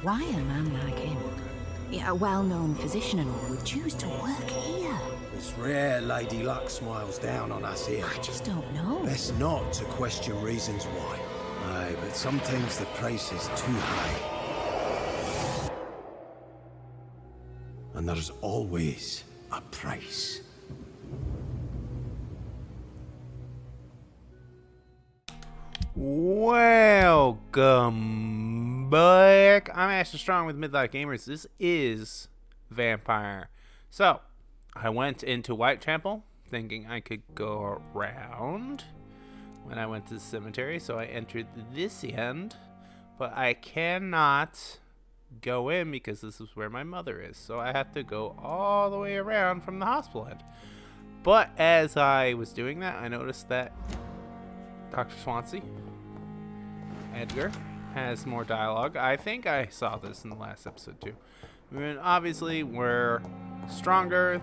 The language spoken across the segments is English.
Why a man like him, a well-known physician and all, would choose to work here? It's rare Lady Luck smiles down on us here. I just don't know. Best not to question reasons why. Aye, but sometimes the price is too high. And there's always a price. Welcome back. I'm Asher Strong with Midlight Gamers. This is Vampyr. So, I went into Whitechapel thinking I could go around when I went to the cemetery, so I entered this end, but I cannot go in because this is where my mother is, so I have to go all the way around from the hospital end. But as I was doing that, I noticed that Dr. Swansea, Edgar, has more dialogue. I think I saw this in the last episode too. I mean, obviously we're stronger,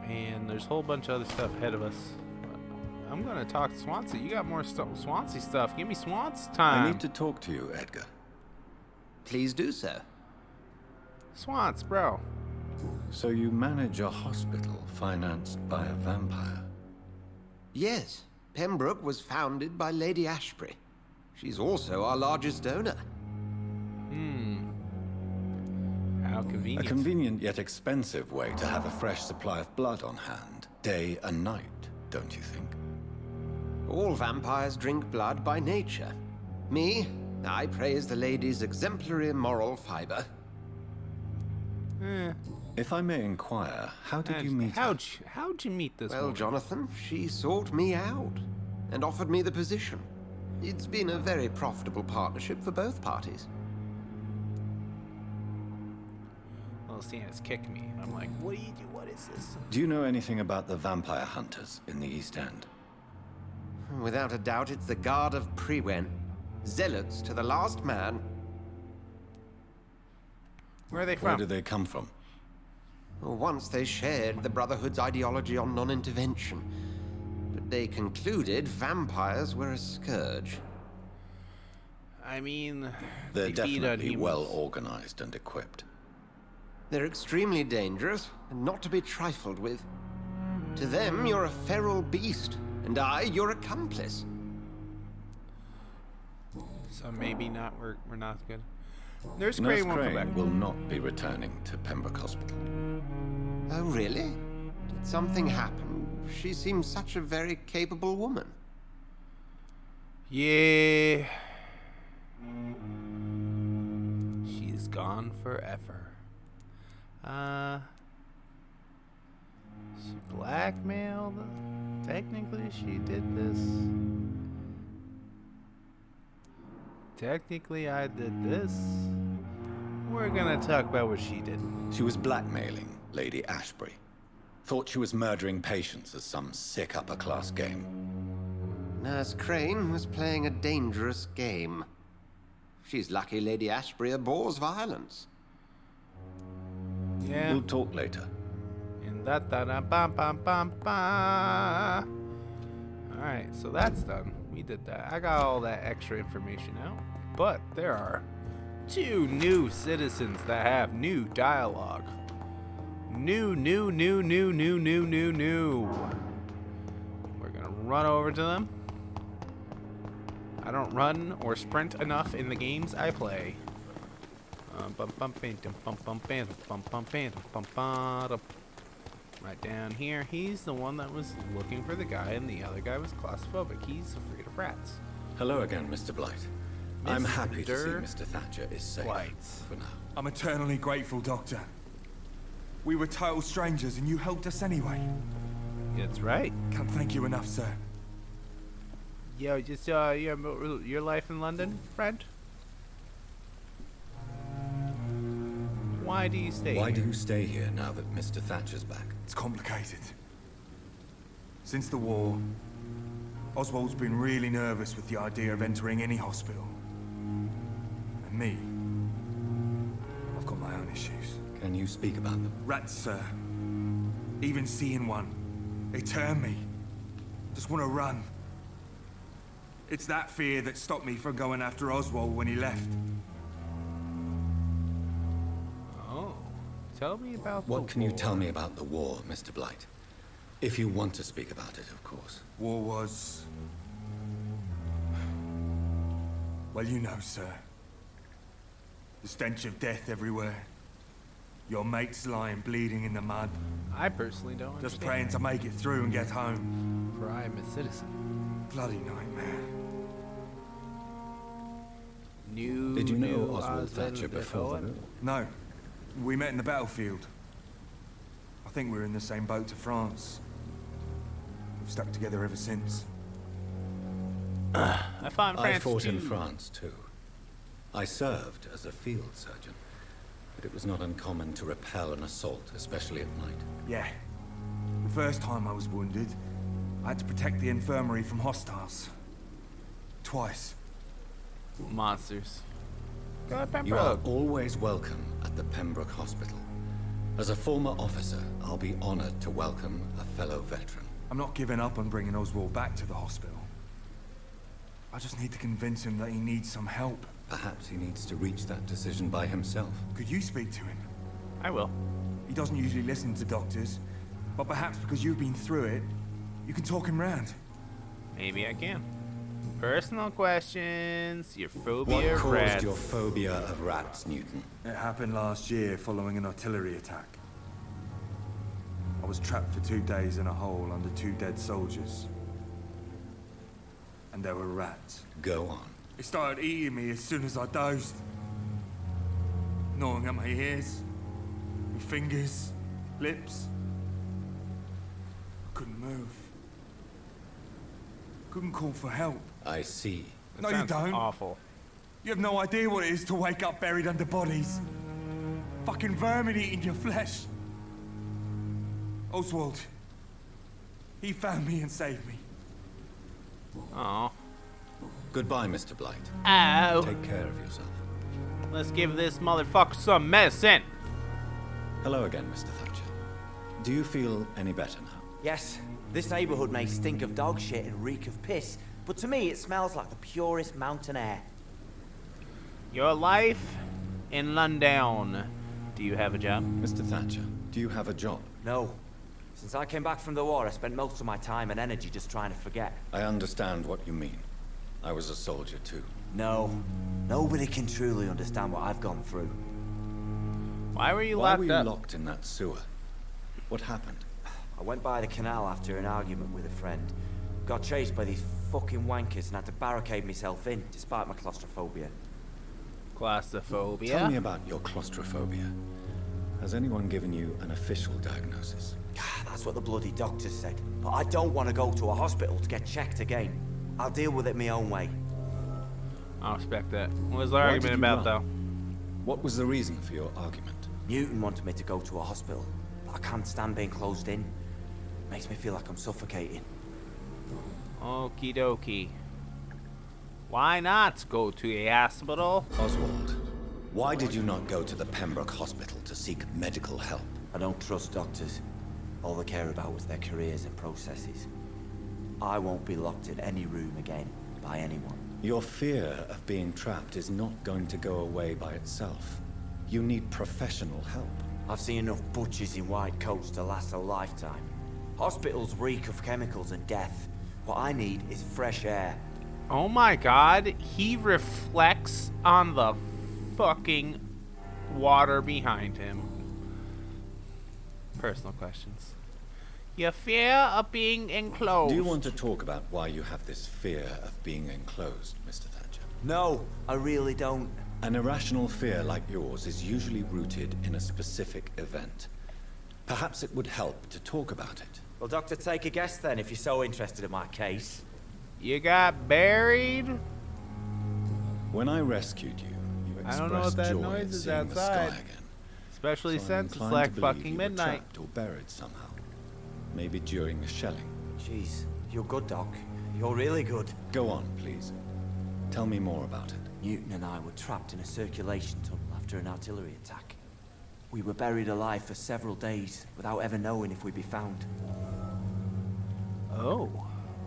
and there's a whole bunch of other stuff ahead of us. But I'm gonna talk to Swansea. You got more Swansea stuff. Give me Swans time. I need to talk to you, Edgar. Please do so. Swans, bro. So you manage a hospital financed by a vampire? Yes, Pembroke was founded by Lady Ashbury. She's also our largest donor. How convenient. A convenient yet expensive way to have a fresh supply of blood on hand, day and night, don't you think? All vampires drink blood by nature. Me, I praise the lady's exemplary moral fiber. If I may inquire, how did you meet her? How'd you meet this Well, woman? Jonathan, she sought me out and offered me the position. It's been a very profitable partnership for both parties. Well, Sienna's kicked me, and I'm like, what do you do? What is this? Do you know anything about the vampire hunters in the East End? Without a doubt, it's the Guard of Prewen. Zealots to the last man. Where are they Where from? do they come from? Once they shared the Brotherhood's ideology on non-intervention, but they concluded vampires were a scourge. I mean, They're they feed on definitely humans. well organized and equipped. They're extremely dangerous and not to be trifled with. To them, you're a feral beast, and I, your accomplice. So maybe not. We're not good. Nurse Nurse Crane won't come back. Crane will not be returning to Pembroke Hospital. Oh, really? Did something happen? She seems such a very capable woman. Yeah. She's gone forever. She blackmailed? Technically, she did this. Technically, I did this. We're gonna talk about what she did. She was blackmailing Lady Ashbury. Thought she was murdering patients as some sick upper-class game. Nurse Crane was playing a dangerous game. She's lucky Lady Ashbury abhors violence. Yeah. We'll talk later. And da-da-da-bam-bam-bam-bam. Alright, so that's done. We did that. I got all that extra information out. But there are 2 new citizens that have new dialogue. New. We're gonna run over to them. I don't run or sprint enough in the games I play. Right down here. He's the one that was looking for the guy, and the other guy was claustrophobic. He's afraid of rats. Hello again, Mr. Blight. I'm happy to see Mr. Mr. Thatcher is safe Blight. for now. I'm eternally grateful, Doctor. We were total strangers and you helped us anyway. That's right. Can't thank you enough, sir. Yo, just your life in London, friend? Why do you stay Why here? do you stay here now that Mr. Thatcher's back? It's complicated. Since the war, Oswald's been really nervous with the idea of entering any hospital. And me, I've got my own issues. Can you speak about them? Rats, sir. Even seeing one, they turn me. Just want to run. It's that fear that stopped me from going after Oswald when he left. Oh, tell me about What the can you war. tell me about the war, Mr. Blight? If you want to speak about it, of course. War was... Well, you know, sir. The stench of death everywhere. Your mates lying bleeding in the mud. I personally don't Just understand. praying to make it through and get home. For I am a citizen. Bloody nightmare. Did you know Oswald Oswald Thatcher before the war? No. We met in the battlefield. I think we're in the same boat to France. We've stuck together ever since. I fought in I France fought too. in France, too. I served as a field surgeon, but it was not uncommon to repel an assault, especially at night. Yeah. The first time I was wounded, I had to protect the infirmary from hostiles. Twice. Monsters. Go to You are Pembroke. always welcome at the Pembroke Hospital. As a former officer, I'll be honored to welcome a fellow veteran. I'm not giving up on bringing Oswald back to the hospital. I just need to convince him that he needs some help. Perhaps he needs to reach that decision by himself. Could you speak to him? I will. He doesn't usually listen to doctors, but perhaps because you've been through it, you can talk him round. Maybe I can. Personal questions. Your What phobia of caused rats. your phobia of rats, Newton? It happened last year following an artillery attack. I was trapped for 2 days in a hole under 2 dead soldiers. And there were rats. Go on. They started eating me as soon as I dozed. Gnawing at my ears, my fingers, lips. I couldn't move. Couldn't call for help. I see. That No, you sounds don't. Awful. You have no idea what it is to wake up buried under bodies. Fucking vermin eating your flesh. Oswald. He found me and saved me. Oh. Goodbye, Mr. Blight. Ow. Take care of yourself. Let's give this motherfucker some medicine. Hello again, Mr. Thatcher. Do you feel any better now? Yes, this neighborhood may stink of dog shit and reek of piss, but to me it smells like the purest mountain air. Your life in London. Do you have a job? Mr. Thatcher, do you have a job? No. Since I came back from the war, I spent most of my time and energy just trying to forget. I understand what you mean. I was a soldier too. No. Nobody can truly understand what I've gone through. Why were you Why locked were you up? locked in that sewer? What happened? I went by the canal after an argument with a friend. Got chased by these fucking wankers and had to barricade myself in, despite my claustrophobia. Claustrophobia. Tell me about your claustrophobia. Has anyone given you an official diagnosis? That's what the bloody doctors said. But I don't want to go to a hospital to get checked again. I'll deal with it my own way. I respect that. What was the Why argument did you about, run? though? What was the reason for your argument? Newton wanted me to go to a hospital, but I can't stand being closed in. Makes me feel like I'm suffocating. Okie dokie. Why not go to a hospital? Oswald, why did you not go to the Pembroke Hospital to seek medical help? I don't trust doctors. All they care about was their careers and processes. I won't be locked in any room again by anyone. Your fear of being trapped is not going to go away by itself. You need professional help. I've seen enough butchers in white coats to last a lifetime. Hospitals reek of chemicals and death. What I need is fresh air. Oh my god, he reflects on the fucking water behind him. Personal questions. Your fear of being enclosed. Do you want to talk about why you have this fear of being enclosed, Mr. Thatcher? No, I really don't. An irrational fear like yours is usually rooted in a specific event. Perhaps it would help to talk about it. Well, Doctor, take a guess then if you're so interested in my case. You got buried? When I rescued you, you I don't know expressed what that joy noise at is seeing the sky outside. again. Especially So I'm since it's inclined like to believe fucking you were midnight. trapped or buried somehow. Maybe during the shelling. Jeez, you're good, Doc. You're really good. Go on, please. Tell me more about it. Newton and I were trapped in a circulation tunnel after an artillery attack. We were buried alive for several days without ever knowing if we'd be found. Oh.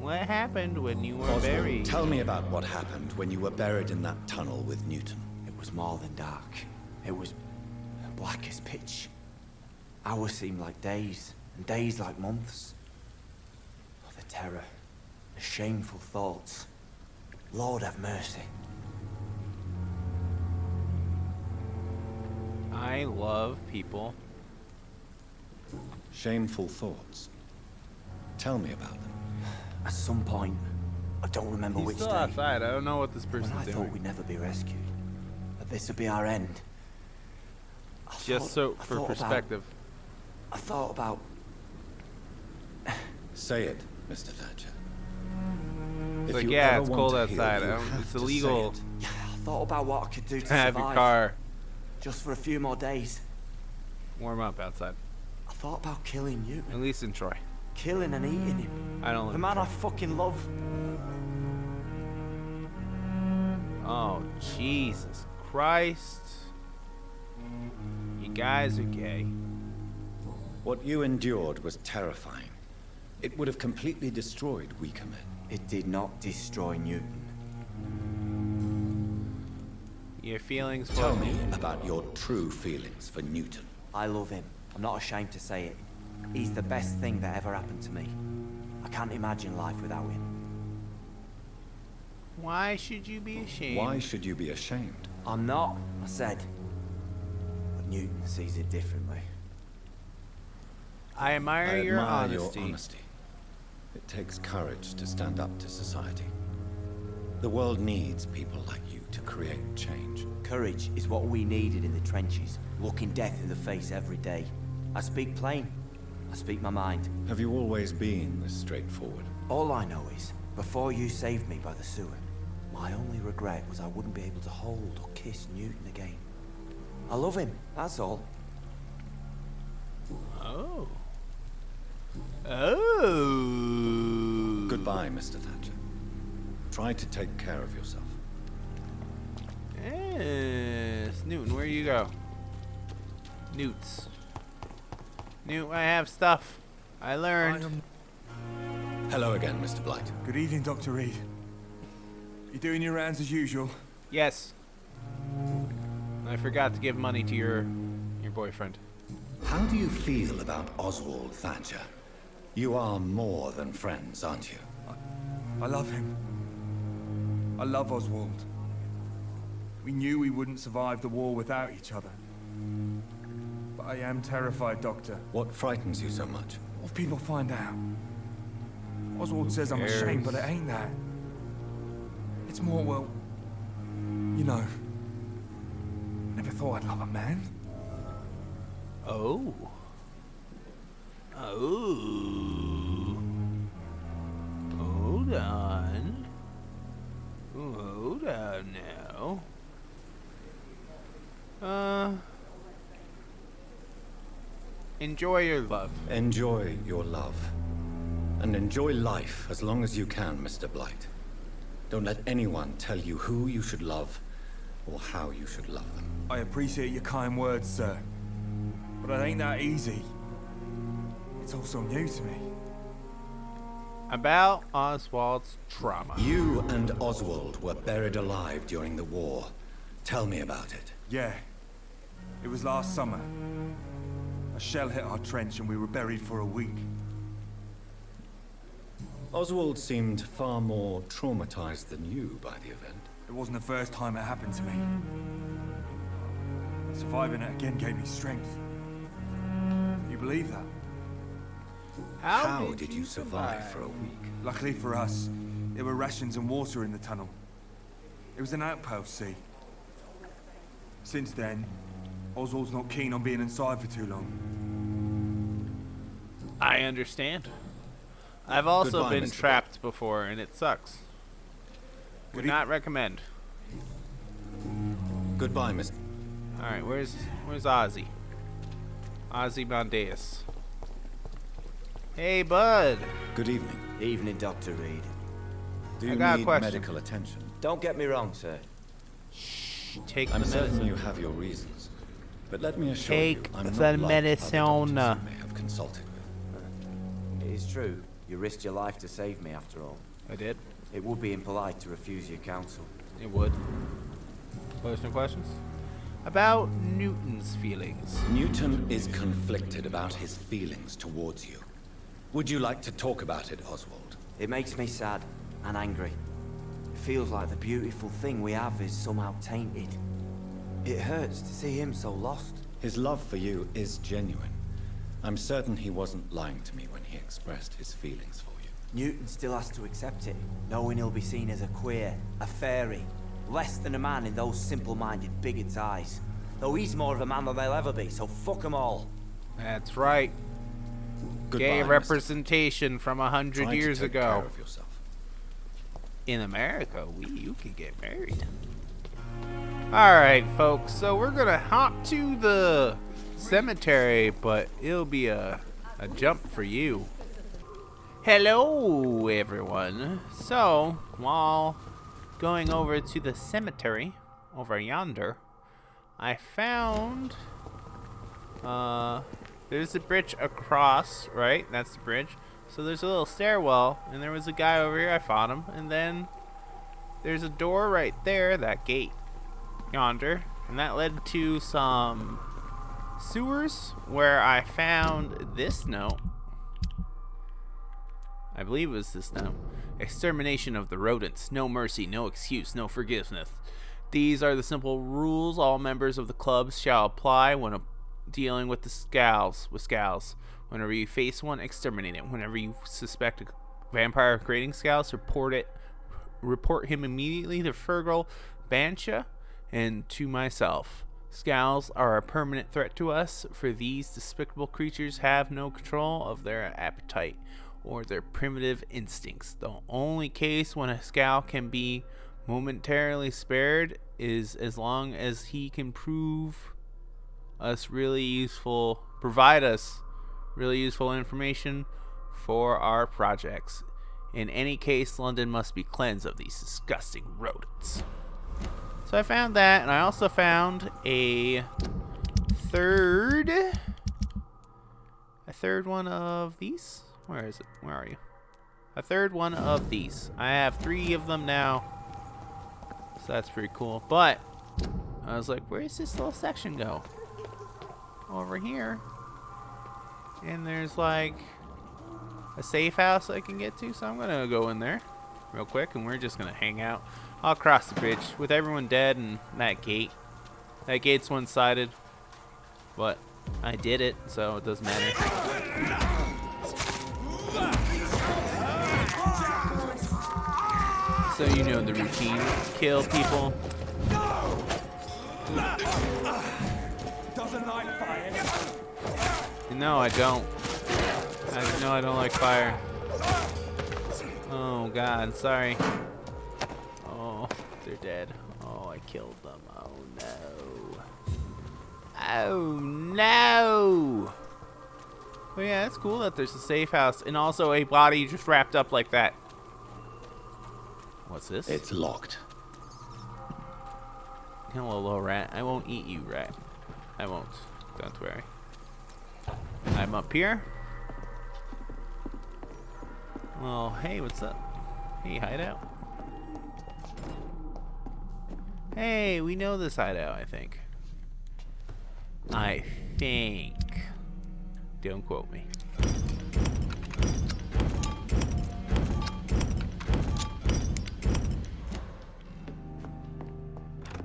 What happened when you were Oswald, buried? tell me about what happened when you were buried in that tunnel with Newton. It was more than dark. It was black as pitch. Hours seemed like days, and days like months. Oh, the terror, the shameful thoughts. Lord have mercy. I love people. Shameful thoughts. Tell me about them. At some point, I don't remember He's which still day, outside. I don't know what this when person's I doing. thought we'd never be rescued. That this would be our end. Just for perspective. I thought about... Say it, Mr. Thatcher. It's If like, you yeah, ever it's want cold to heal, outside. you I don't- have it's to say illegal it. Yeah, I thought about what I could do to to have your survive. car Just for a few more days. warm up outside. I thought about killing you. At least in Troy. Killing and eating him. I don't live The in man Troy. I fucking love. Oh, Jesus Christ. You guys are gay. What you endured was terrifying. It would have completely destroyed weaker men. It did not destroy Newton. Your feelings for Tell me about your true feelings for Newton. I love him. I'm not ashamed to say it. He's the best thing that ever happened to me. I can't imagine life without him. Why should you be ashamed? Why should you be ashamed? I'm not, I said. But Newton sees it differently. I admire, your honesty. It takes courage to stand up to society. The world needs people like you to create change. Courage is what we needed in the trenches, looking death in the face every day. I speak plain. I speak my mind. Have you always been this straightforward? All I know is, before you saved me by the sewer, my only regret was I wouldn't be able to hold or kiss Newton again. I love him, that's all. Oh. Oh. Goodbye, Mr. Thatcher. Try to take care of yourself. Yes. Newton, where you go? Newts. Newt, I have stuff. I learned. Hello again, Mr. Blight. Good evening, Dr. Reed. You doing your rounds as usual? Yes. I forgot to give money to your boyfriend. How do you feel about Oswald Thatcher? You are more than friends, aren't you? I love him. I love Oswald. We knew we wouldn't survive the war without each other. But I am terrified, Doctor. What frightens you so much? What if people find out? Oswald says I'm ashamed, but it ain't that. It's more, well, you know, never thought I'd love a man. Oh. Oh. Hold on. Hold on now. Enjoy your love. Enjoy your love. And enjoy life as long as you can, Mr. Blight. Don't let anyone tell you who you should love or how you should love them. I appreciate your kind words, sir. But it ain't that easy. It's all so new to me. About Oswald's trauma. You and Oswald were buried alive during the war. Tell me about it. Yeah. It was last summer. A shell hit our trench and we were buried for a week. Oswald seemed far more traumatized than you by the event. It wasn't the first time it happened to me. Surviving it again gave me strength. You believe that? How did you survive for a week? Luckily for us, there were rations and water in the tunnel. It was an outpost, see? Since then, Oswald's not keen on being inside for too long. I understand. I've also Goodbye, been Mr. trapped before, and it sucks. Would not recommend. Goodbye, Mr. All right, where's Ozzy? Ozzy Mondeus. Hey, bud. Good evening. Evening, Dr. Reed. Do I you got a need question. medical attention? Don't get me wrong, sir. Take the I'm certain medicine. you have your reasons. But let me assure Take you, I'm the not like other medicine. doctors you may have consulted with. It is true. You risked your life to save me, after all. I did. It would be impolite to refuse your counsel. It would. Questions? About Newton's feelings. Newton is conflicted about his feelings towards you. Would you like to talk about it, Oswald? It makes me sad and angry. It feels like the beautiful thing we have is somehow tainted. It hurts to see him so lost. His love for you is genuine. I'm certain he wasn't lying to me when he expressed his feelings for you. Newton still has to accept it, knowing he'll be seen as a queer, a fairy, less than a man in those simple-minded bigots' eyes. Though he's more of a man than they'll ever be, so fuck them all. That's right. Goodbye, Gay Mr. representation from 100 Try years to take ago. care of yourself. In America, you can get married. Alright, folks, so we're gonna hop to the cemetery, but it'll be a jump for you. Hello, everyone. So, while going over to the cemetery over yonder, I found there's a bridge across, right? That's the bridge. So there's a little stairwell, and there was a guy over here. I fought him, and then there's a door right there, that gate yonder, and that led to some sewers where I found this note. I believe it was this note. Extermination of the rodents. No mercy, no excuse, no forgiveness. These are the simple rules all members of the clubs shall apply when dealing with the scowls. Whenever you face one, exterminate it. Whenever you suspect a vampire creating scowls, report him immediately to Fergal Bansha and to myself. Scowls are a permanent threat to us, for these despicable creatures have no control of their appetite or their primitive instincts. The only case when a scowl can be momentarily spared is as long as he can provide us really useful information for our projects. In any case, London must be cleansed of these disgusting rodents. So I found that, and I also found a third one of these. Where is it? Where are you? A third one of these. I have 3 of them now, so that's pretty cool. But I was like, where's this little section go? Over here. And there's like a safe house I can get to, so I'm gonna go in there real quick, and we're just gonna hang out. I'll cross the bridge with everyone dead and that gate. That gate's one-sided, but I did it, so it doesn't matter. So you know the routine. Kill people. Doesn't like fire. No, I don't. I don't like fire. Oh God, sorry. Oh, they're dead. Oh, I killed them. Oh no. Oh no. But yeah, it's cool that there's a safe house and also a body just wrapped up like that. What's this? It's locked. Hello, little rat. I won't eat you, rat. I won't. Don't worry. I'm up here. Well, hey, what's up? Hey, hideout. Hey, we know this hideout, I think. I think. Don't quote me.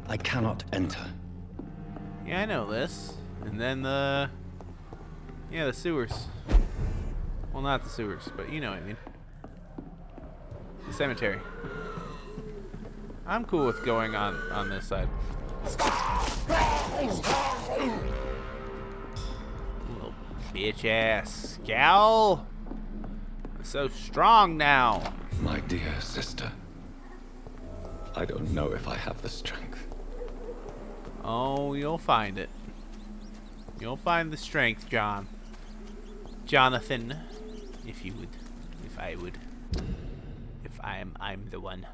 I cannot enter. Yeah, I know this. And then the sewers. Well, not the sewers, but you know what I mean. The cemetery. I'm cool with going on this side. Little bitch ass scowl. I'm so strong now. My dear sister, I don't know if I have the strength. Oh, you'll find it. You'll find the strength, John. Jonathan, if you would. If I would. If I'm the one.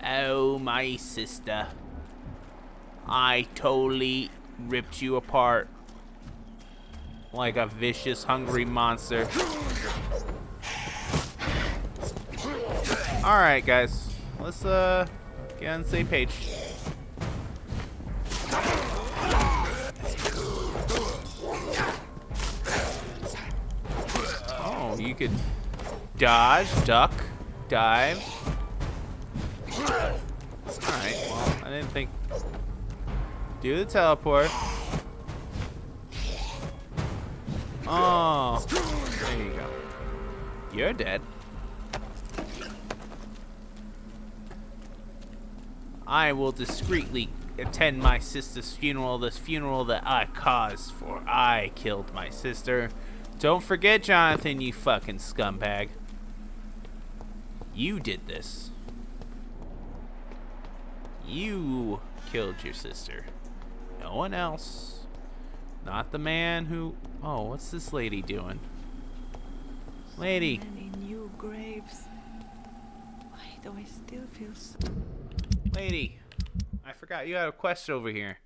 Oh, my sister. I totally ripped you apart. Like a vicious, hungry monster. Alright, guys. Let's get on the same page. Oh, you could dodge, duck, dive. Alright, well, I didn't think. Do the teleport. Oh, there you go. You're dead. I will discreetly attend my sister's funeral, this funeral that I caused, for I killed my sister. Don't forget, Jonathan, you fucking scumbag. You did this. You killed your sister. No one else. Not the man who... Oh, what's this lady doing? Lady. So many new graves. Why do I still feel so... Lady. I forgot you had a quest over here.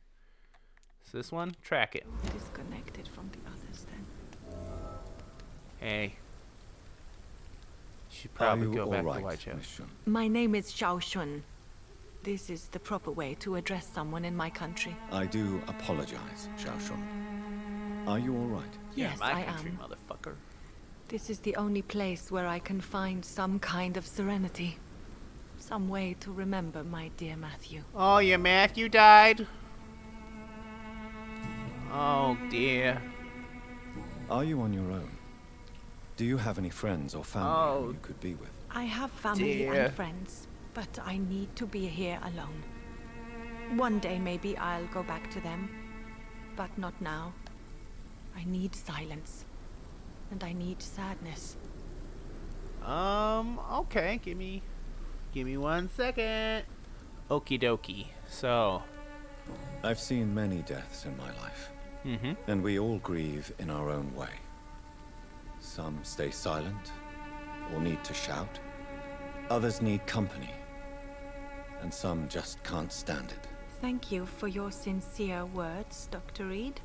Is this one? Track it. disconnected from the others then? Hey. Should probably go back to right, Whitechapel. Miss Shun? My name is Xiao Shun. This is the proper way to address someone in my country. I do apologize, Xiao Shun. Are you all right? Yes, my I country, am. motherfucker. This is the only place where I can find some kind of serenity. Some way to remember my dear Matthew. Oh, your Matthew died? Oh, dear. Are you on your own? Do you have any friends or family who you could be with? I have family Dear. and friends, but I need to be here alone. One day maybe I'll go back to them, but not now. I need silence, and I need sadness. Okay, give me 1 second. Okie dokie. So, I've seen many deaths in my life, and we all grieve in our own way. Some stay silent, or need to shout. Others need company, and some just can't stand it. Thank you for your sincere words, Dr. Reed.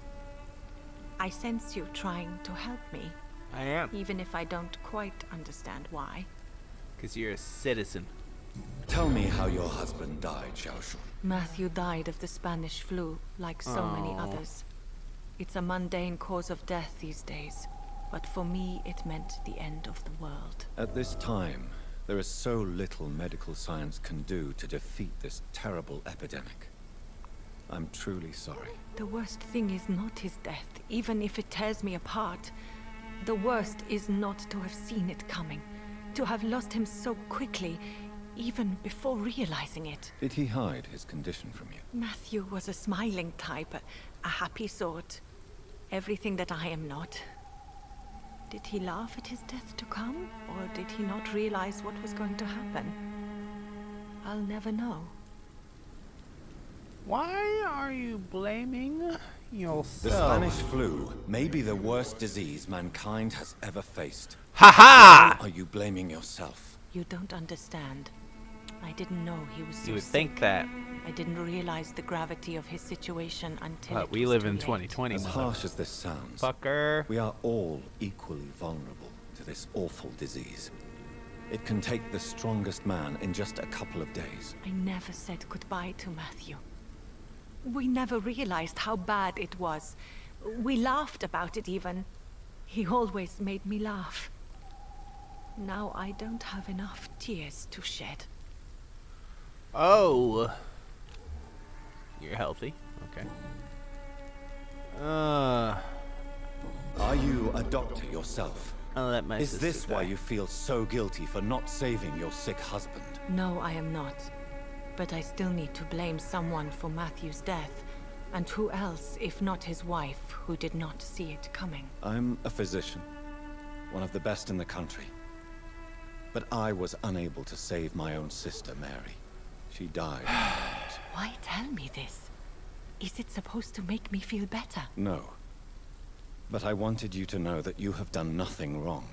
I sense you trying to help me, I am. even if I don't quite understand why. Because you're a citizen. Tell me how your husband died, Xiao Shun. Matthew died of the Spanish flu, like so many Oh. others. It's a mundane cause of death these days, but for me it meant the end of the world. At this time, there is so little medical science can do to defeat this terrible epidemic. I'm truly sorry. The worst thing is not his death, even if it tears me apart. The worst is not to have seen it coming, to have lost him so quickly, even before realizing it. Did he hide his condition from you? Matthew was a smiling type, a happy sort. Everything that I am not. Did he laugh at his death to come, or did he not realize what was going to happen? I'll never know. Why are you blaming yourself? The Spanish flu may be the worst disease mankind has ever faced. Ha Why are you blaming yourself? You don't understand. I didn't know he was so You would sick. think that. I didn't realize the gravity of his situation until But it we was live too in late. 2020, As harsh as this sounds, motherfucker. we are all equally vulnerable to this awful disease. It can take the strongest man in just a couple of days. I never said goodbye to Matthew. We never realized how bad it was. We laughed about it even. He always made me laugh. Now I don't have enough tears to shed. Oh. You're healthy. Okay. Are you a doctor yourself? I'll let my Is sister this why die. you feel so guilty for not saving your sick husband? No, I am not. But I still need to blame someone for Matthew's death. And who else, if not his wife, who did not see it coming? I'm a physician, one of the best in the country. But I was unable to save my own sister, Mary. She died. Why tell me this? Is it supposed to make me feel better? No. But I wanted you to know that you have done nothing wrong.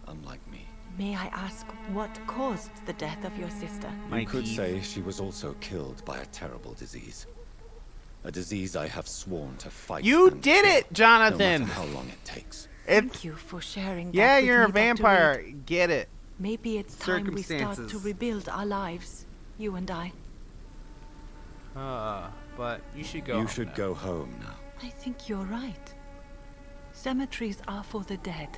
Unlike me. May I ask what caused the death of your sister? My You could teeth. say she was also killed by a terrible disease. A disease I have sworn to fight. You and did cure, it, Jonathan! No matter how long it takes. Thank you for sharing that Yeah, with you're a me, Dr. vampire. Reed. Get it. Maybe it's time we start to Circumstances. rebuild our lives, you and I. But you should go You home should now. go home now. I think you're right. Cemeteries are for the dead,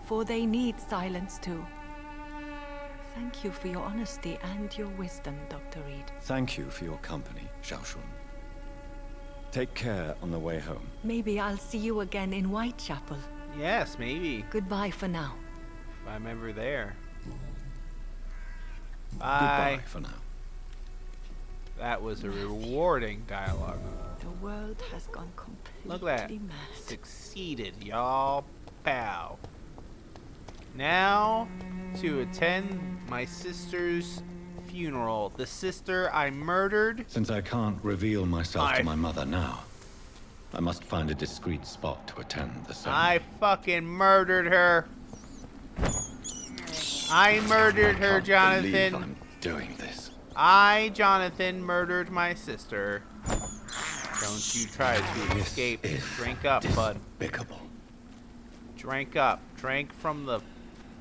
for they need silence too. Thank you for your honesty and your wisdom, Dr. Reed. Thank you for your company, Xiaoshun. Take care on the way home. Maybe I'll see you again in Whitechapel. Yes, maybe. Goodbye for now. If I'm ever there. Goodbye Bye. for now. That was a rewarding dialogue. The world has gone completely Look at that. mad. Succeeded, y'all. Pow. Now, to attend my sister's funeral. The sister I murdered. Since I can't reveal myself I- to my mother now, I must find a discreet spot to attend the ceremony. I fucking murdered her. I murdered her, Can't believe Jonathan. I'm doing this. I, Jonathan, murdered my sister. Don't you try to This escape. is Drink up, bud. despicable. Drink up. Drink from the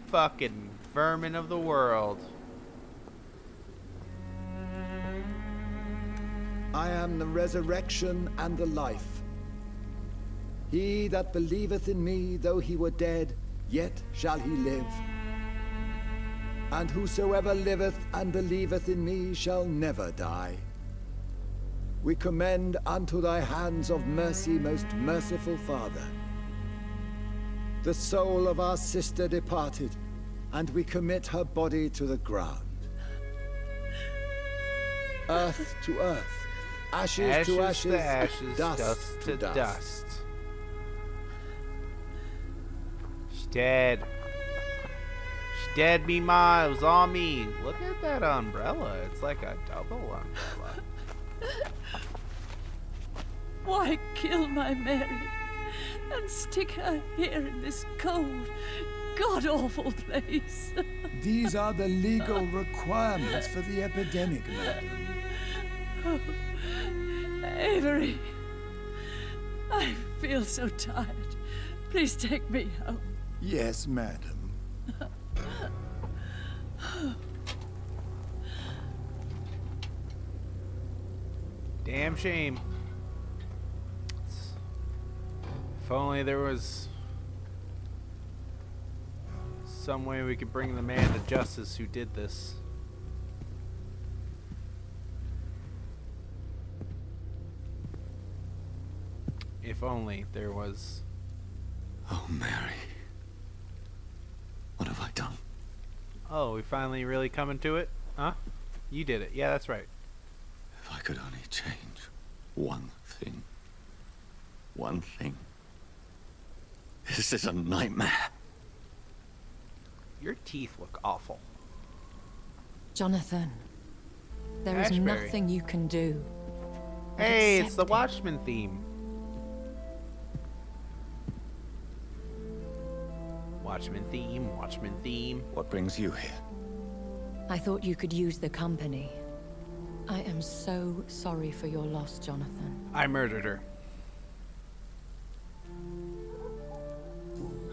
fucking vermin of the world. I am the resurrection and the life. He that believeth in me, though he were dead, yet shall he live. And whosoever liveth and believeth in me shall never die. We commend unto thy hands of mercy, most merciful Father, the soul of our sister departed, and we commit her body to the ground. Earth to earth, ashes to ashes, to ashes, dust to dust. dust. She's dead. She's dead, me ma. It was all me. Look at that umbrella. It's like a double umbrella. Why kill my Mary and stick her here in this cold, god-awful place? These are the legal requirements for the epidemic, madam. Avery, I feel so tired. Please take me home. Yes, madam. Damn shame. If only there was some way we could bring the man to justice who did this. If only there was. Oh, Mary. What have I done? Oh, we finally really coming to it? Huh? You did it. Yeah, that's right. If I could only change one thing. One thing. This is a nightmare. Your teeth look awful. Jonathan, there is Ashbury. nothing you can do. but Hey, it's the accept it. Watchmen theme. Watchmen theme, Watchmen theme. What brings you here? I thought you could use the company. I am so sorry for your loss, Jonathan. I murdered her.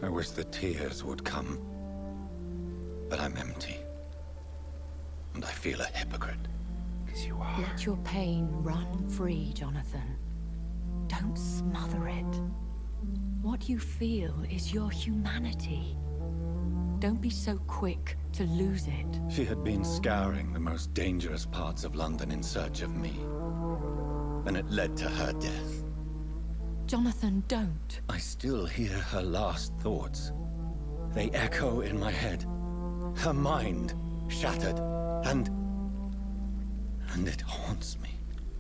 I wish the tears would come. But I'm empty. And I feel a hypocrite. 'Cause you are. Let your pain run free, Jonathan. Don't smother it. What you feel is your humanity. Don't be so quick to lose it. She had been scouring the most dangerous parts of London in search of me. And it led to her death. Jonathan, don't. I still hear her last thoughts. They echo in my head. Her mind shattered, and it haunts me.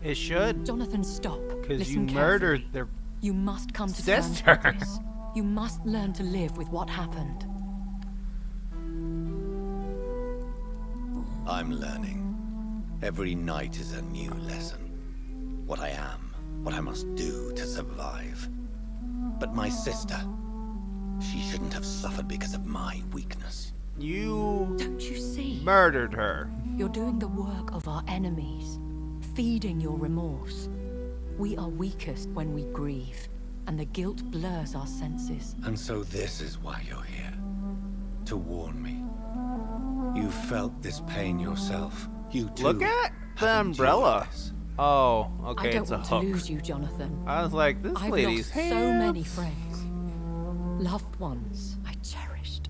It should. Jonathan, stop. Because you Listen murdered carefully. their. You must come to terms sister. with this. You must learn to live with what happened. I'm learning. Every night is a new lesson. What I am, what I must do to survive. But my sister, she shouldn't have suffered because of my weakness. You Don't you see? murdered her. You're doing the work of our enemies, feeding your remorse. We are weakest when we grieve, and the guilt blurs our senses. And so this is why you're here. To warn me. You felt this pain yourself. You too. Look at the have umbrella. endured this. Oh, okay, I don't it's a want hook. to lose you, Jonathan. I was like, this I've lady's lost hands. so many friends. Loved ones I cherished.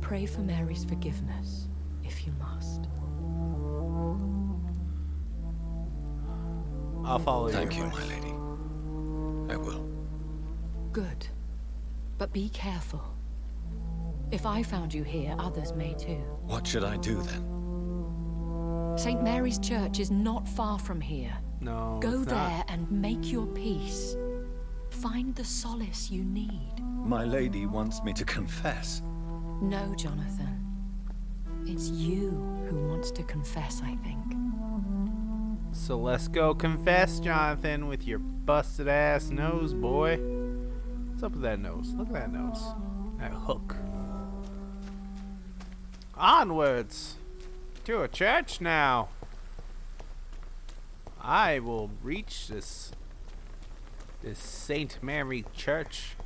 Pray for Mary's forgiveness, if you must. I'll follow Thank you, your my advice. lady. I will. Good. But be careful. If I found you here, others may too. What should I do then? St. Mary's Church is not far from here. No, Go it's there not. and make your peace. Find the solace you need. My lady wants me to confess. No, Jonathan. It's you who wants to confess, I think. So let's go confess, Jonathan, with your busted ass nose, boy. What's up with that nose? Look at that nose. That hook. Onwards to a church now. I will reach this Saint Mary Church.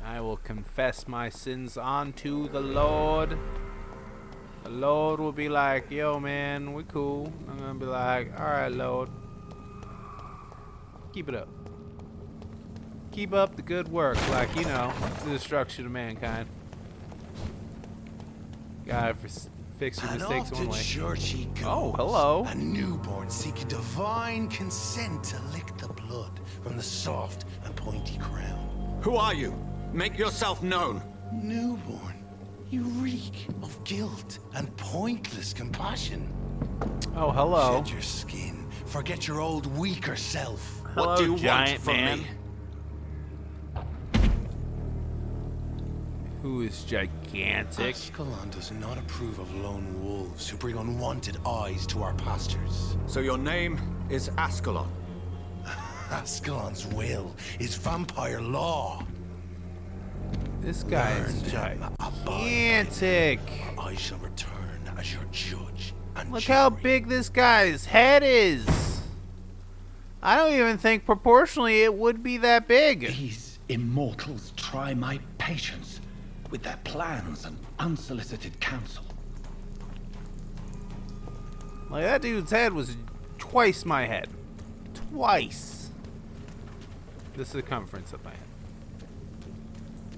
I will confess my sins unto the Lord. The Lord will be like, yo man, we cool. I'm gonna be like, alright Lord. Keep it up. Keep up the good work, like, you know, the destruction of mankind. Gotta fix your And mistakes off one to way. church he goes. Oh, hello. A newborn seeking divine consent to lick the blood from the soft and pointy crown. Who are you? Make yourself known. Newborn, you reek of guilt and pointless compassion. Oh, hello. Shed your skin. Forget your old, weaker self. Hello, What do you giant want from man. me? Who is gigantic? Ascalon does not approve of lone wolves who bring unwanted eyes to our pastures. So your name is Ascalon. Ascalon's will is vampire law. This guy is Learn to abide by gigantic. them, or I shall return as your judge and Look how jury. big this guy's head is. I don't even think proportionally it would be that big. These immortals try my patience with their plans and unsolicited counsel. Like, that dude's head was twice my head. Twice the circumference of my head.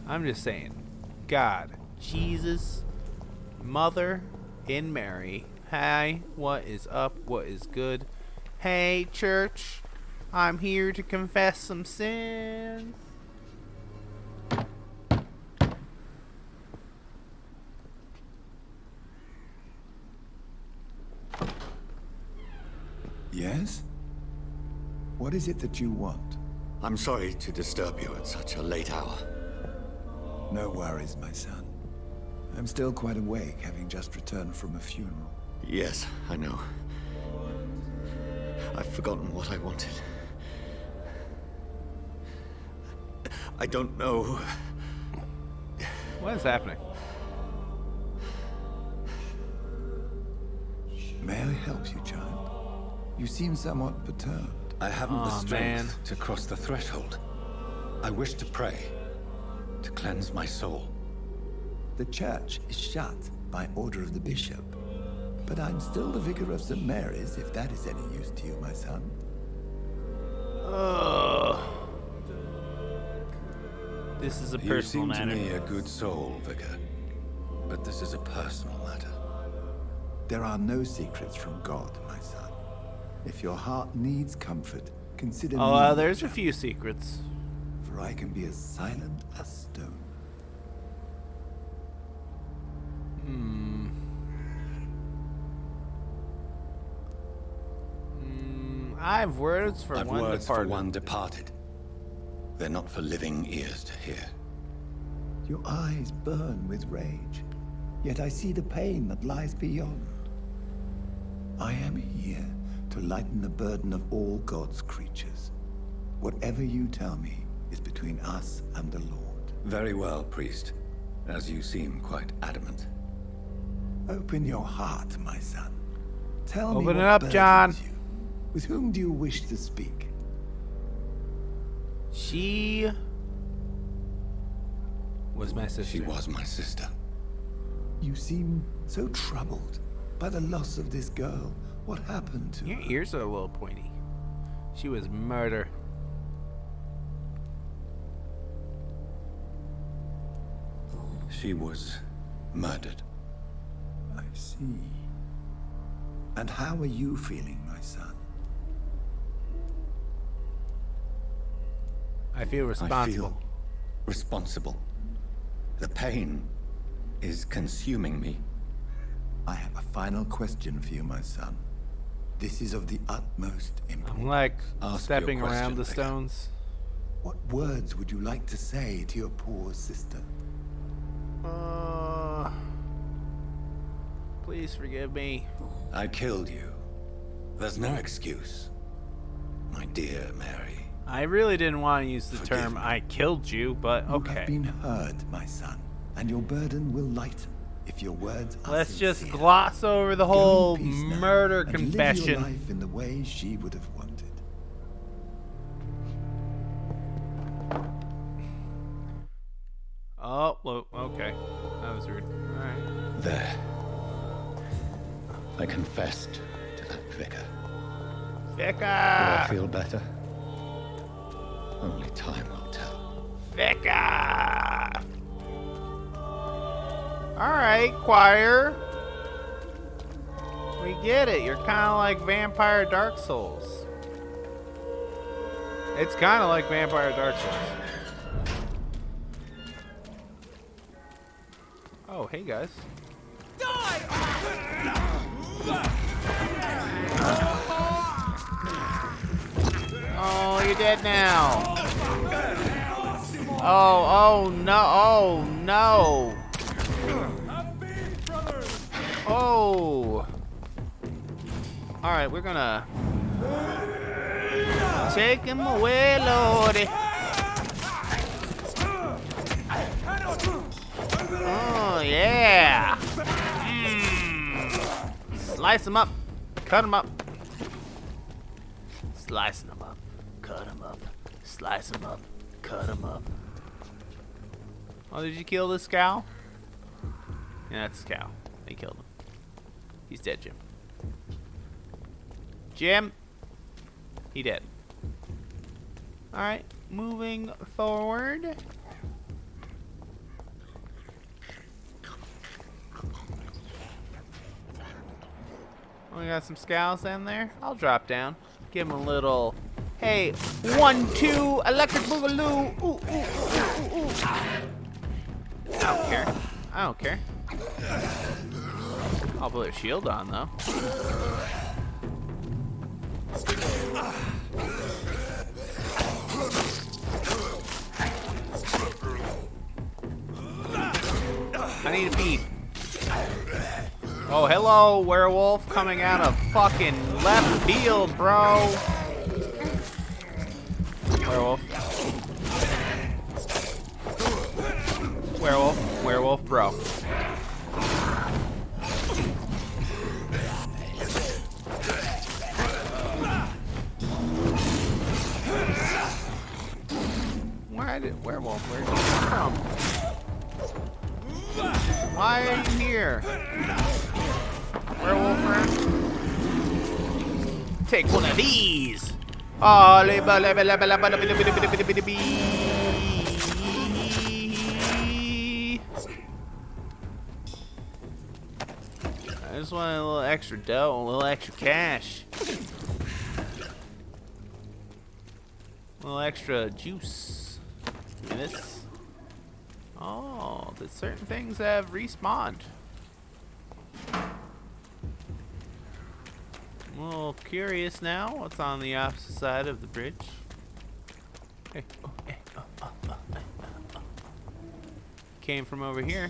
I'm just saying. God, Jesus, Mother, in Mary. Hi, what is up? What is good? Hey, church. I'm here to confess some sins. Yes? What is it that you want? I'm sorry to disturb you at such a late hour. No worries, my son. I'm still quite awake, having just returned from a funeral. Yes, I know. I've forgotten what I wanted. I don't know. What is happening? May I help you, child? You seem somewhat perturbed. I haven't the Aw, strength man. to cross the threshold. I wish to pray, to cleanse my soul. The church is shut by order of the bishop. But I'm still the vicar of St. Mary's, if that is any use to you, my son. Ugh. This is a You personal seem to matter. me a good soul, Vicar. But this is a personal matter. There are no secrets from God, my son. If your heart needs comfort, consider me. Oh, there's a your few secrets. champion, for I can be as silent as stone. I have words for I've one words departed. for one departed. They're not for living ears to hear. Your eyes burn with rage, yet I see the pain that lies beyond. I am here to lighten the burden of all God's creatures. Whatever you tell me is between us and the Lord. Very well, priest. As you seem quite adamant. Open your heart, my son. Tell me Open what it up, burdens John. you. With whom do you wish to speak? She was my sister. She was my sister. You seem so troubled by the loss of this girl. What happened to Your her? ears are a little pointy. She was murder. She was murdered. I see. And how are you feeling, my son? I feel responsible. I feel responsible. The pain is consuming me. I have a final question for you, my son. This is of the utmost importance. I'm like Ask stepping your question, around the Vicar. stones. What words would you like to say to your poor sister? Please forgive me. I killed you. There's no excuse. My dear Mary. I really didn't want to use the Forgive term me. "I killed you," but You okay. have been heard, my son, and your burden will lighten if your words are Let's just sincere. gloss over the Go in whole peace now, murder and live your confession. life in the way she would have wanted. Oh, well, okay. That was rude. Alright. There. I confessed to that vicar. Do I Vicka! feel better? Only time will tell. Vicka! Alright, choir. We get it. You're kind of like Vampire Dark Souls. It's kind of like Vampire Dark Souls. Oh, hey guys. Oh, you're dead now. Oh no, oh no. Oh. Alright, we're gonna take him away, Lordy. Oh, yeah. Slice him up. Cut him up. Slice him up. Cut him up. Slice him up. Cut him up. Oh, did you kill this cow? Yeah, that's a cow. They killed him. He's dead, Jim. Jim? He dead. Alright, moving forward. We got some scows in there. I'll drop down. Give him a little, hey, 1, 2, electric boogaloo. Ooh, ooh, ooh, ooh, ooh. I don't care. I don't care. I'll put a shield on though. I need a feed. Oh, hello, werewolf coming out of fucking left field, bro. Werewolf. Werewolf, werewolf, bro. Werewolf, where'd you come from? Why are you here? Werewolf friend? Take one of these! I just want a little extra dough, a little extra cash. A little extra juice. Give me this. Oh, that certain things have respawned. I'm a little curious now what's on the opposite side of the bridge. Hey, oh, hey, oh, oh, oh, hey, oh. Came from over here.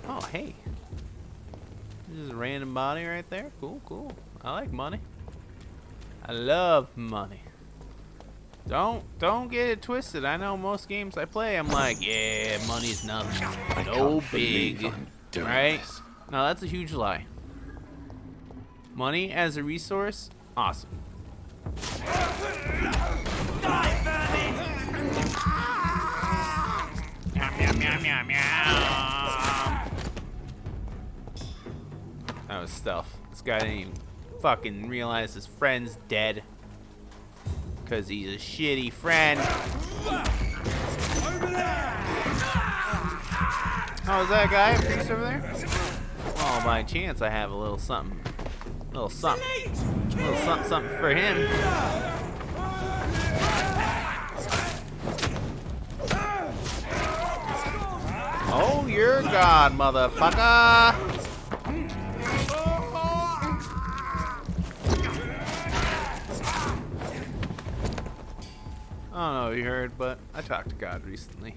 Oh, hey. This is a random body right there. Cool, cool. I like money. I love money. Don't get it twisted. I know most games I play, I'm like, yeah, money's nothing. No big, right? No, that's a huge lie. Money as a resource, awesome. That was stealth. This guy didn't even fucking realize his friend's dead. Because he's a shitty friend. Oh, is that a guy? A priest over there? Oh, by chance I have a little something. A little something. A little something, something for him. Oh, you're God, motherfucker. I don't know if you heard, but I talked to God recently.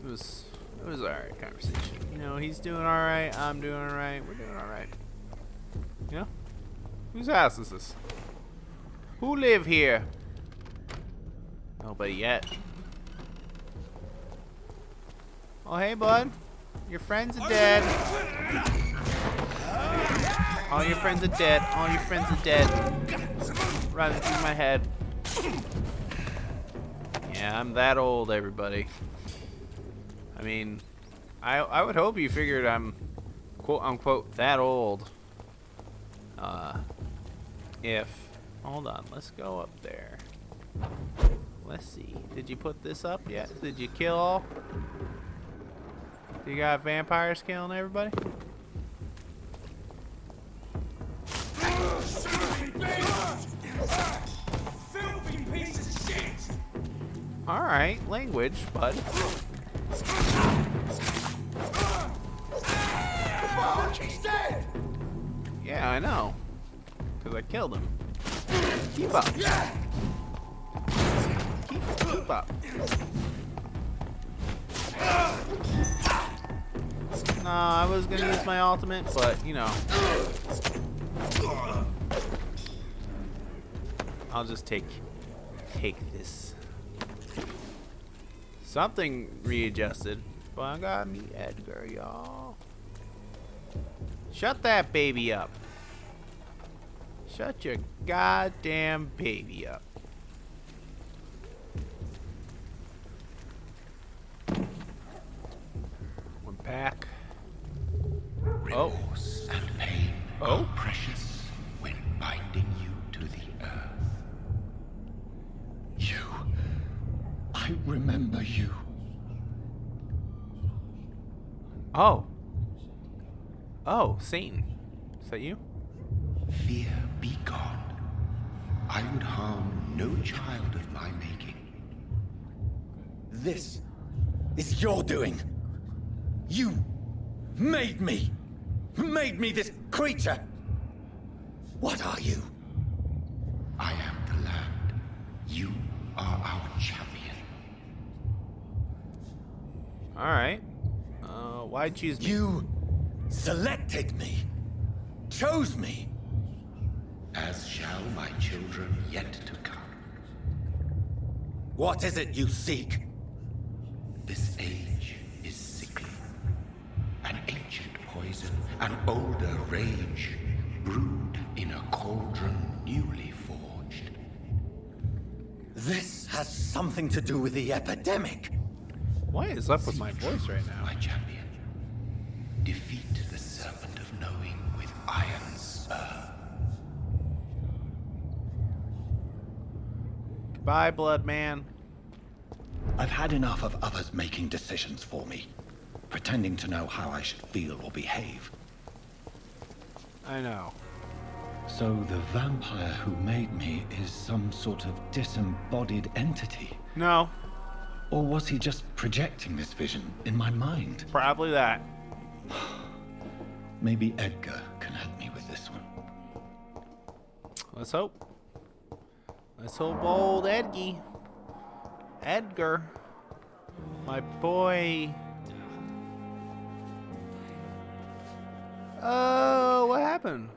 It was an alright conversation. You know, he's doing alright, I'm doing alright, we're doing alright. You know? Whose house is this? Who live here? Nobody yet. Oh, hey, bud. Your friends are dead. All your friends are dead. All your friends are dead. Running through my head. Yeah, I'm that old, everybody. I mean, I would hope you figured I'm quote unquote that old. Hold on, let's go up there. Let's see. Did you put this up yet? Did you kill all? You got vampires killing everybody? Filthy piece of shit! Alright, language, bud. She's dead! Yeah, I know. Because I killed him. Keep up. Keep up. No, I was gonna use my ultimate, but you know. I'll just take this. Something readjusted, but I got me Edgar, y'all. Shut that baby up. Shut your goddamn baby up. We're back. Remorse and pain are precious when binding you to the earth. You. I remember you. Oh. Oh, Satan. Is that you? Fear be gone. I would harm no child of my making. This is your doing. You made me this creature. What are you? I am the land. You are our champion. Alright. Why'd you choose me? You selected me. Chose me. As shall my children yet to come. What is it you seek? This age is sickly. An ancient poison, an older rage, brewed in a cauldron newly forged. This has something to do with the epidemic. What is up with my voice right now? My champion. Defeat the serpent of knowing with iron spur. Goodbye, blood man. I've had enough of others making decisions for me, pretending to know how I should feel or behave. I know. So the vampire who made me is some sort of disembodied entity? No. Or was he just projecting this vision in my mind? Probably that. Maybe Edgar can help me with this one. Let's hope. Let's hope old Edgar. My boy. Oh, what happened?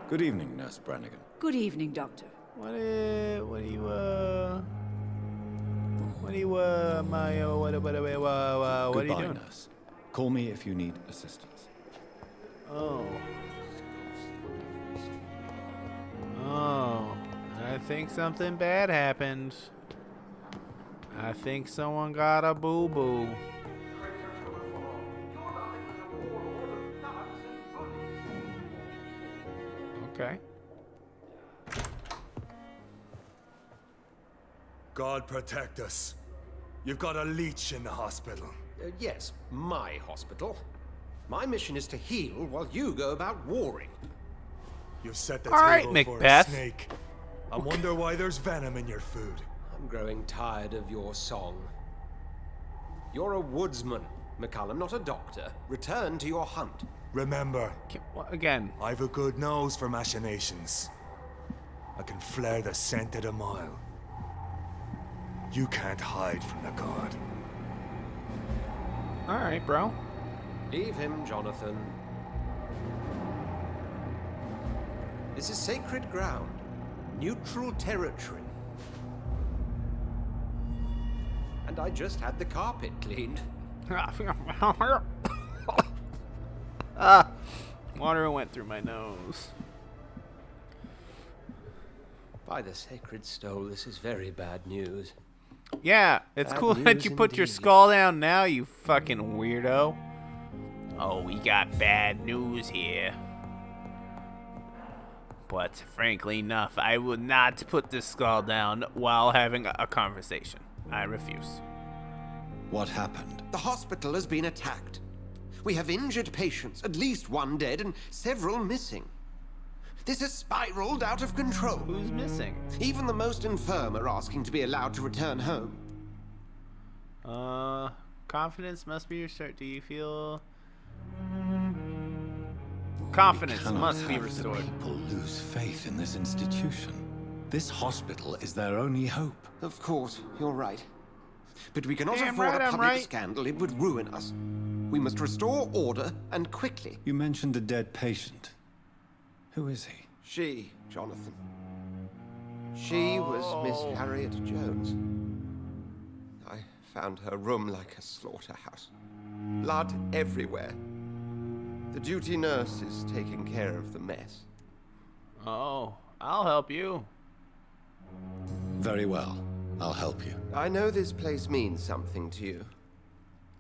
Good evening, Nurse Brannigan. Good evening, Doctor. What do you, Mario? What are you Goodbye, doing? nurse. Call me if you need assistance. Oh. Oh. I think something bad happened. I think someone got a boo-boo. Okay. God protect us. You've got a leech in the hospital. Yes, my hospital. My mission is to heal while you go about warring. You've set the All right, table for a Macbeth. snake. I wonder why there's venom in your food. I'm growing tired of your song. You're a woodsman, McCallum, not a doctor. Return to your hunt. Remember, Again. I've a good nose for machinations. I can flare the scent at a mile. You can't hide from the god. All right, bro. Leave him, Jonathan. This is sacred ground. Neutral territory. And I just had the carpet cleaned. Water went through my nose. By the sacred stone, this is very bad news. Yeah, it's Bad cool that news you put your indeed. skull down now, you fucking weirdo. Oh, we got bad news here. But frankly enough, I will not put this skull down while having a conversation. I refuse. What happened? The hospital has been attacked. We have injured patients, at least one dead and several missing. This has spiraled out of control. Who's missing? Even the most infirm are asking to be allowed to return home. Confidence must be restored. Do you feel... Confidence must be restored. People lose faith in this institution. This hospital is their only hope. Of course, you're right. But we cannot Damn afford right a I'm public right. scandal. It would ruin us. We must restore order, and quickly. You mentioned a dead patient. Who is he? She, Jonathan. She was Miss Harriet Jones. I found her room like a slaughterhouse. Blood everywhere. The duty nurse is taking care of the mess. Oh, I'll help you. Very well. I'll help you. I know this place means something to you.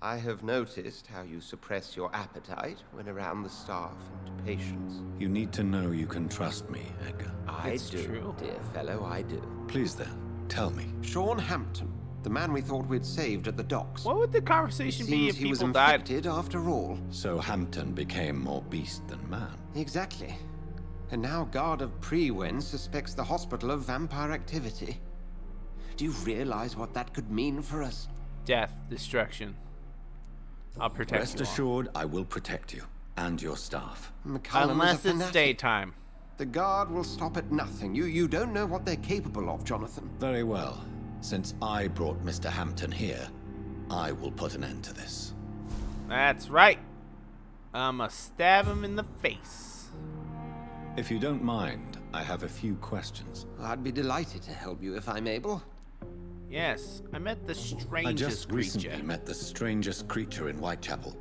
I have noticed how you suppress your appetite when around the staff and patients. You need to know you can trust me, Edgar. I do, dear fellow, I do. Please then, tell me. Sean Hampton, the man we thought we'd saved at the docks. What would the conversation be if Seems he was people died? infected after all. So Hampton became more beast than man. Exactly. And now Guard of Prewen suspects the hospital of vampire activity. Do you realize what that could mean for us? Death, destruction. I'll protect Rest you all. assured, I will protect you and your staff. McCallum Unless is a it's fanatic. daytime. The Guard will stop at nothing. You don't know what they're capable of, Jonathan. Very well. Since I brought Mr. Hampton here, I will put an end to this. That's right. I'ma stab him in the face. If you don't mind, I have a few questions. I'd be delighted to help you if I'm able. Yes, I met the strangest I just creature. recently met the strangest creature in Whitechapel.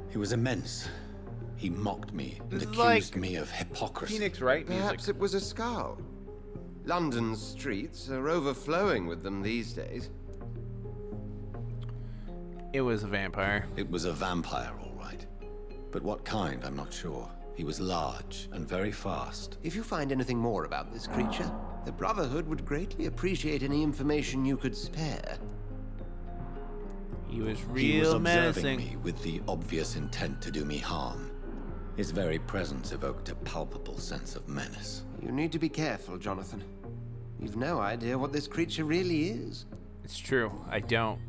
He was immense. He mocked me and This is accused like me of hypocrisy. Phoenix Wright Perhaps music. it was a skull. London's streets are overflowing with them these days. It was a vampire. It was a vampire, all right. But what kind, I'm not sure. He was large and very fast. If you find anything more about this creature, the Brotherhood would greatly appreciate any information you could spare. He was He was real observing menacing. me with the obvious intent to do me harm. His very presence evoked a palpable sense of menace. You need to be careful, Jonathan. You've no idea what this creature really is. It's true. I don't.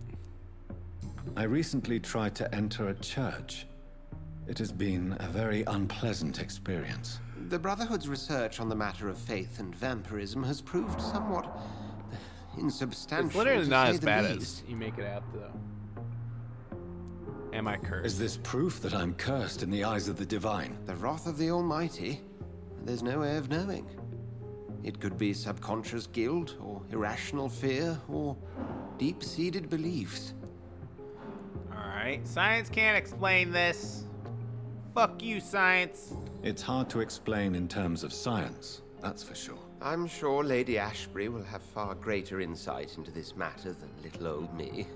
I recently tried to enter a church. It has been a very unpleasant experience. The Brotherhood's research on the matter of faith and vampirism has proved somewhat insubstantial. It's literally to not say as the bad least. as you make it out, though. Am I cursed? Is this proof that I'm cursed in the eyes of the divine? The wrath of the Almighty. There's no way of knowing. It could be subconscious guilt, or irrational fear, or deep-seated beliefs. Alright, science can't explain this. Fuck you, science. It's hard to explain in terms of science, that's for sure. I'm sure Lady Ashbury will have far greater insight into this matter than little old me.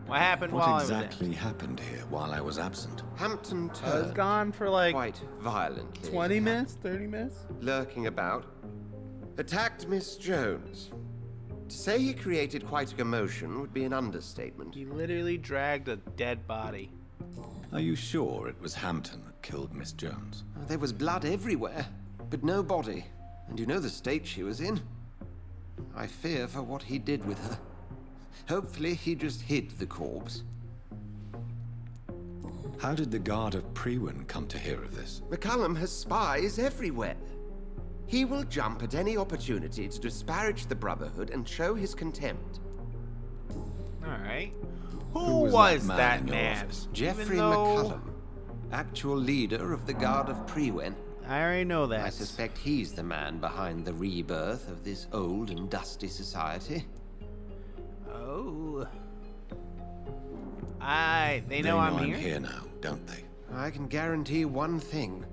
What happened while I What was there? exactly happened here while I was absent? Hampton I was turned gone for like quite violently. 20 minutes, 30 minutes? Lurking about. Attacked Miss Jones. To say he created quite a commotion would be an understatement. He literally dragged a dead body. Are you sure it was Hampton that killed Miss Jones? There was blood everywhere, but no body. And you know the state she was in. I fear for what he did with her. Hopefully he just hid the corpse. How did the Guard of Prewin come to hear of this? McCullum has spies everywhere. He will jump at any opportunity to disparage the Brotherhood and show his contempt. Alright. Who was that in your man? office? Geoffrey Even though- McCullum, actual leader of the Guard of Prewin. I already know that. I suspect he's the man behind the rebirth of this old and dusty society. Oh. They know I'm here? now, don't they? I can guarantee one thing.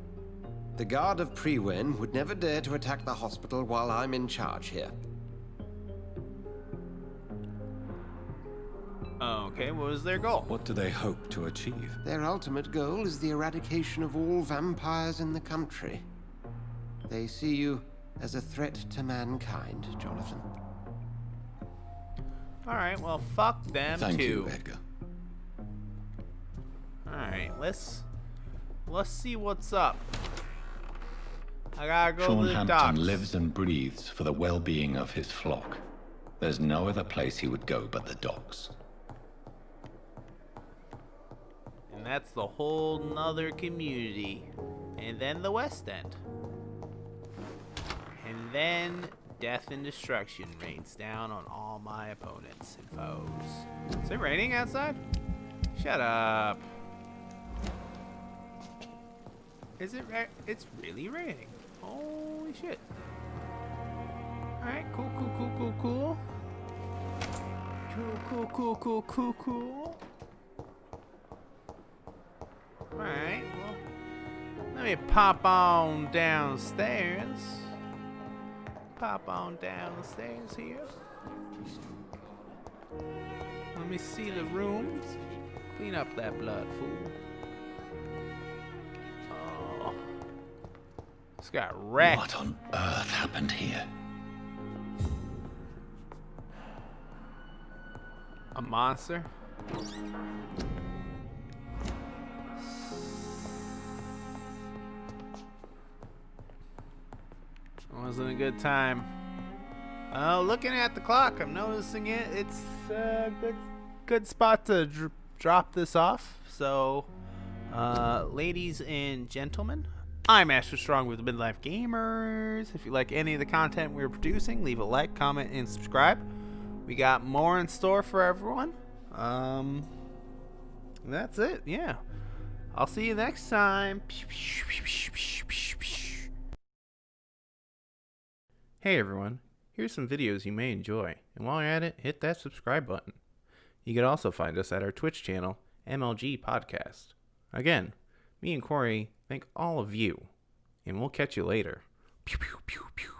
The Guard of Prewin would never dare to attack the hospital while I'm in charge here. Okay, what was their goal? What do they hope to achieve? Their ultimate goal is the eradication of all vampires in the country. They see you as a threat to mankind, Jonathan. Alright, well, fuck them Thank too. you, Edgar. Alright, let's see what's up. I gotta go Sean to the Hampton docks. lives and breathes for the well-being of his flock. There's no other place he would go but the docks. And that's the whole nother community. And then the West End. And then death and destruction rains down on all my opponents and foes. Is it raining outside? Shut up. Is it it's really raining. Holy shit. Alright, cool. Cool. Alright, well, let me pop on downstairs. Here. Let me see the rooms. Clean up that blood, fool. Oh. It's got wrecked. What on earth happened here? A monster? Wasn't a good time. Looking at the clock, I'm noticing it's a good spot to drop this off. So, ladies and gentlemen, I'm Master Strong with the Midlife Gamers. If you like any of the content we're producing, leave a like, comment, and subscribe. We got more in store for everyone. That's it. Yeah. I'll see you next time. Hey everyone, here's some videos you may enjoy, and while you're at it, hit that subscribe button. You can also find us at our Twitch channel, MLG Podcast. Again, me and Corey thank all of you, and we'll catch you later. Pew, pew, pew, pew.